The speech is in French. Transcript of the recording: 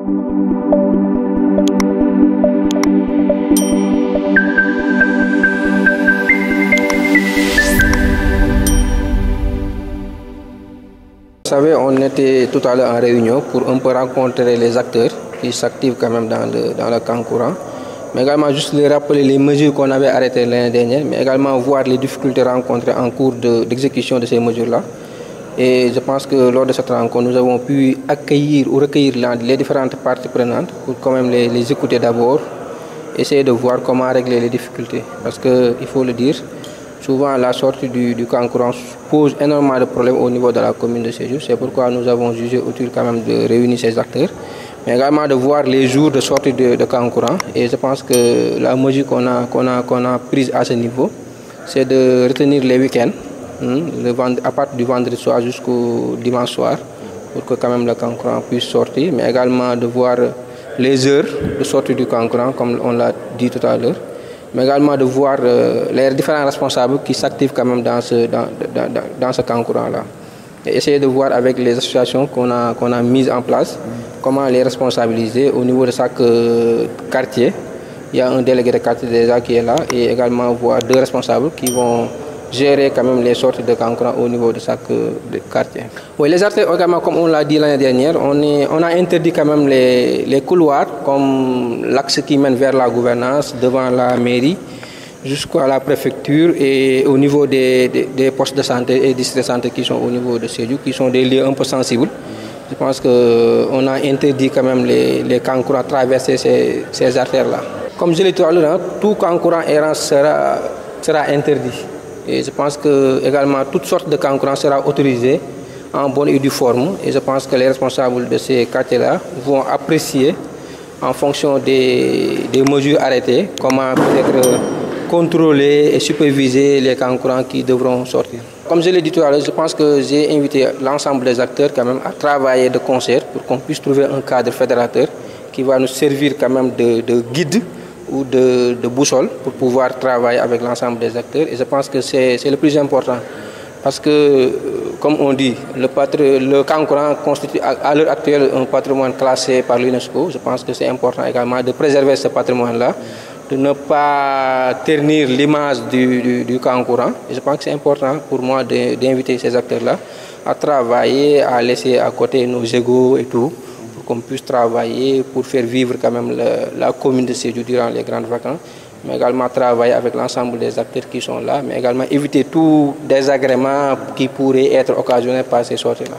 Vous savez, on était tout à l'heure en réunion pour un peu rencontrer les acteurs qui s'activent quand même dans le camp courant, mais également juste les rappeler les mesures qu'on avait arrêtées l'année dernière, mais également voir les difficultés rencontrées en cours d'exécution de ces mesures-là. Et je pense que lors de cette rencontre, nous avons pu accueillir ou recueillir les différentes parties prenantes pour quand même les écouter d'abord, essayer de voir comment régler les difficultés. Parce qu'il faut le dire, souvent la sortie du camp courant pose énormément de problèmes au niveau de la commune de Sédhiou. C'est pourquoi nous avons jugé utile quand même de réunir ces acteurs, mais également de voir les jours de sortie de camp courant. Et je pense que la mesure qu'on a prise à ce niveau, c'est de retenir les week-ends, à partir du vendredi soir jusqu'au dimanche soir, pour que quand même le camp courant puisse sortir, mais également de voir les heures de sortie du camp courant, comme on l'a dit tout à l'heure, mais également de voir les différents responsables qui s'activent quand même dans ce camp courant-là. Et essayer de voir avec les associations qu'on a mises en place, comment les responsabiliser au niveau de chaque quartier. Il y a un délégué de quartier déjà qui est là, et également voir deux responsables qui vont gérer quand même les sorties de camp courant au niveau de chaque quartier. Oui, les artères également, comme on l'a dit l'année dernière, on a interdit quand même les couloirs, comme l'axe qui mène vers la gouvernance, devant la mairie, jusqu'à la préfecture et au niveau des postes de santé et districts de santé qui sont au niveau de Sédhiou, qui sont des lieux un peu sensibles. Je pense qu'on a interdit quand même les camps courants traverser ces artères-là. Comme je l'ai dit tout à l'heure, tout camp courant errant sera interdit. Et je pense que également toutes sortes de camps courants sera autorisées en bonne et due forme. Et je pense que les responsables de ces quartiers-là vont apprécier en fonction des mesures arrêtées, comment peut-être contrôler et superviser les camps courants qui devront sortir. Comme je l'ai dit tout à l'heure, je pense que j'ai invité l'ensemble des acteurs quand même à travailler de concert pour qu'on puisse trouver un cadre fédérateur qui va nous servir quand même de guide ou de boussole pour pouvoir travailler avec l'ensemble des acteurs. Et je pense que c'est le plus important. Parce que, comme on dit, le camp courant constitue à l'heure actuelle un patrimoine classé par l'UNESCO. Je pense que c'est important également de préserver ce patrimoine-là, de ne pas ternir l'image du camp courant. Et je pense que c'est important pour moi d'inviter ces acteurs-là à travailler, à laisser à côté nos égos et tout, qu'on puisse travailler pour faire vivre quand même la commune de Sédhiou durant les grandes vacances, mais également travailler avec l'ensemble des acteurs qui sont là, mais également éviter tout désagrément qui pourrait être occasionné par ces sorties-là.